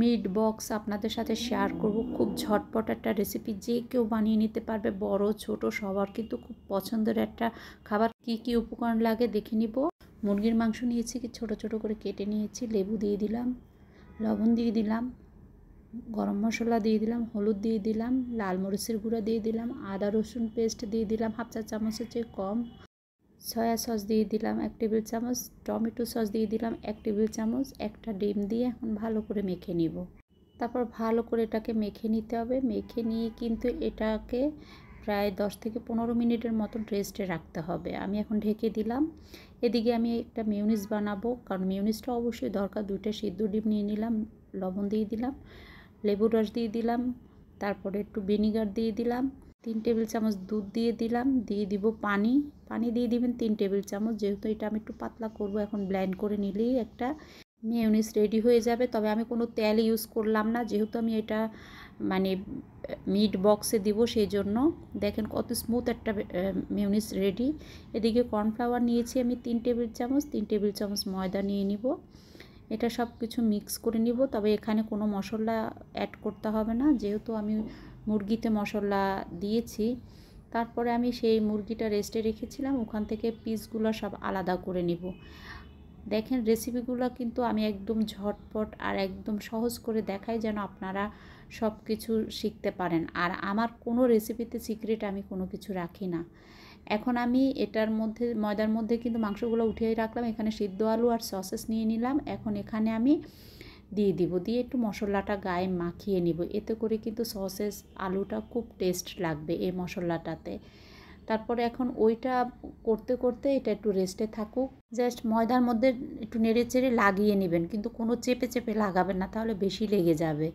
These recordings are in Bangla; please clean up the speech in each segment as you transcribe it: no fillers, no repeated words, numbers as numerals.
মিট বক্স আপনাদের সাথে শেয়ার করব। খুব ঝটপট একটা রেসিপি, যে কেউ বানিয়ে নিতে পারবে, বড় ছোট সবার কিন্তু খুব পছন্দের একটা খাবার। কি কি উপকরণ লাগে দেখে নিব। মুরগির মাংস নিয়েছি, কি ছোট ছোট করে কেটে নিয়েছি। লেবু দিয়ে দিলাম, লবণ দিয়ে দিলাম, গরম মশলা দিয়ে দিলাম, হলুদ দিয়ে দিলাম, লাল মরিচের গুঁড়া দিয়ে দিলাম, আদা রসুন পেস্ট দিয়ে দিলাম হাফ চা চামচের চেয়ে কম, সয়া সস দিয়ে দিলাম 1 টেবিল চামচ, টমেটো সস দিয়ে দিলাম 1 টেবিল চামচ, একটা ডিম দিয়ে এখন ভালো করে মেখে নিব। তারপর ভালো করে এটাকে মেখে নিতে হবে। মেখে নিয়ে কিন্তু এটাকে প্রায় 10 থেকে 15 মিনিটের মতন রেস্টে রাখতে হবে। আমি এখন ঢেকে দিলাম। এদিকে আমি একটা মিউনিস বানাবো, কারণ মিউনিসটা অবশ্যই দরকার। 2টা সিদ্ধ ডিম নিয়ে নিলাম, লবণ দিয়ে দিলাম, লেবুর রস দিয়ে দিলাম, তারপরে একটু ভিনিগার দিয়ে দিলাম, 3 টেবিল চামচ দুধ দিয়ে দিলাম, দিয়ে দিব পানি। পানি দিয়ে দিবেন 3 টেবিল চামচ, যেহেতু এটা আমি একটু পাতলা করব। এখন ব্লেন্ড করে নিলেই একটা মিউনিস রেডি হয়ে যাবে। তবে আমি কোনো তেল ইউজ করলাম না, যেহেতু আমি এটা মানে মিট বক্সে দিব, সেই জন্য দেখেন কত স্মুথ একটা মিউনিস রেডি। এদিকে কর্নফ্লাওয়ার নিয়েছি আমি 3 টেবিল চামচ, 3 টেবিল চামচ ময়দা নিয়ে নিব। এটা সব কিছু মিক্স করে নিব। তবে এখানে কোনো মশলা অ্যাড করতে হবে না, যেহেতু আমি মুরগিতে মশলা দিয়েছি। তারপরে আমি সেই মুরগিটা রেস্টে রেখেছিলাম, ওখান থেকে পিসগুলো সব আলাদা করে নিব। দেখেন রেসিপিগুলো কিন্তু আমি একদম ঝটপট আর একদম সহজ করে দেখাই, যেন আপনারা সব কিছু শিখতে পারেন। আর আমার কোনো রেসিপিতে সিক্রেট আমি কোনো কিছু রাখি না। এখন আমি এটার মধ্যে ময়দার মধ্যে কিন্তু মাংসগুলো উঠিয়ে রাখলাম। এখানে সিদ্ধ আলু আর সসেস নিয়ে নিলাম। এখন এখানে আমি দিয়ে দিব, দিয়ে একটু মশলাটা গায়ে মাখিয়ে নিব। এতে করে কিন্তু সসেস আলুটা খুব টেস্ট লাগবে এই মশলাটাতে। তারপরে এখন ওইটা করতে করতে এটা একটু রেস্টে থাকুক। জাস্ট ময়দার মধ্যে একটু নেড়ে চেড়ে লাগিয়ে নেবেন, কিন্তু কোনো চেপে চেপে লাগাবেন না, তাহলে বেশি লেগে যাবে।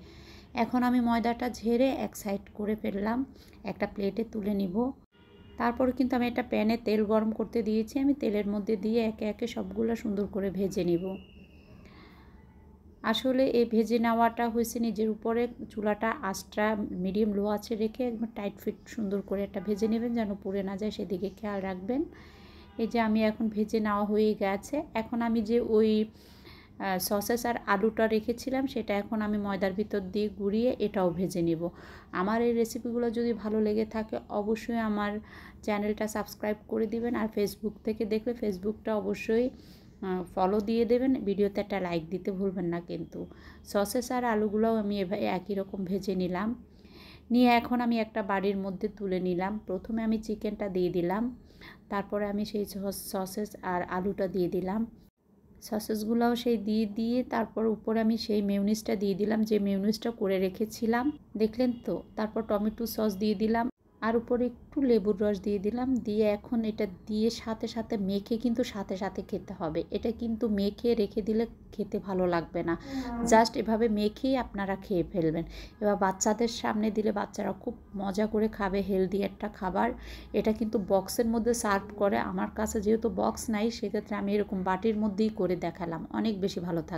এখন আমি ময়দাটা ঝেড়ে এক সাইড করে ফেললাম, একটা প্লেটে তুলে নিব। তারপরে কিন্তু আমি একটা প্যানে তেল গরম করতে দিয়েছি। আমি তেলের মধ্যে দিয়ে একে একে সবগুলো সুন্দর করে ভেজে নিব। আসলে এই ভেজে নেওয়াটা হয়েছে নিজের উপরে, চুলাটা আঁচটা মিডিয়াম লো আঁচে রেখে একদম টাইট ফিট সুন্দর করে একটা ভেজে নেবেন, যেন পুড়ে না যায়, সেদিকে খেয়াল রাখবেন। এই যে আমি এখন ভেজে নেওয়া হয়ে গেছে। এখন আমি যে ওই সসেস আর আলুটা রেখেছিলাম, সেটা এখন আমি ময়দার ভিতর দিয়ে গুঁড়িয়ে এটাও ভেজে নেব। আমার এই রেসিপিগুলো যদি ভালো লেগে থাকে, অবশ্যই আমার চ্যানেলটা সাবস্ক্রাইব করে দিবেন। আর ফেসবুক থেকে দেখলে ফেসবুকটা অবশ্যই ফলো দিয়ে দেবেন। ভিডিওতে একটা লাইক দিতে ভুলবেন না কিন্তু। সসেস আর আলুগুলোও আমি এভাবে একই রকম ভেজে নিলাম। নিয়ে এখন আমি একটা বাড়ির মধ্যে তুলে নিলাম। প্রথমে আমি চিকেনটা দিয়ে দিলাম, তারপরে আমি সেই সসেস আর আলুটা দিয়ে দিলাম। সসেসগুলোও সেই দিয়ে তারপর উপরে আমি সেই মেয়োনিজটা দিয়ে দিলাম, যে মেয়োনিজটা করে রেখেছিলাম, দেখলেন তো। তারপর টমেটো সস দিয়ে দিলাম, আর উপরে একটু লেবুর রস দিয়ে দিলাম। দিয়ে এখন এটা দিয়ে সাথে সাথে মেখে কিন্তু সাথে সাথে খেতে হবে। এটা কিন্তু মেখে রেখে দিলে খেতে ভালো লাগবে না, জাস্ট এভাবে মেখেই আপনারা খেয়ে ফেলবেন। এবার বাচ্চাদের সামনে দিলে বাচ্চারা খুব মজা করে খাবে, হেলদি একটা খাবার। এটা কিন্তু বক্সের মধ্যে সার্ভ করে। আমার কাছে যেহেতু বক্স নাই, সেক্ষেত্রে আমি এরকম বাটির মধ্যেই করে দেখালাম। অনেক বেশি ভালো থাকে।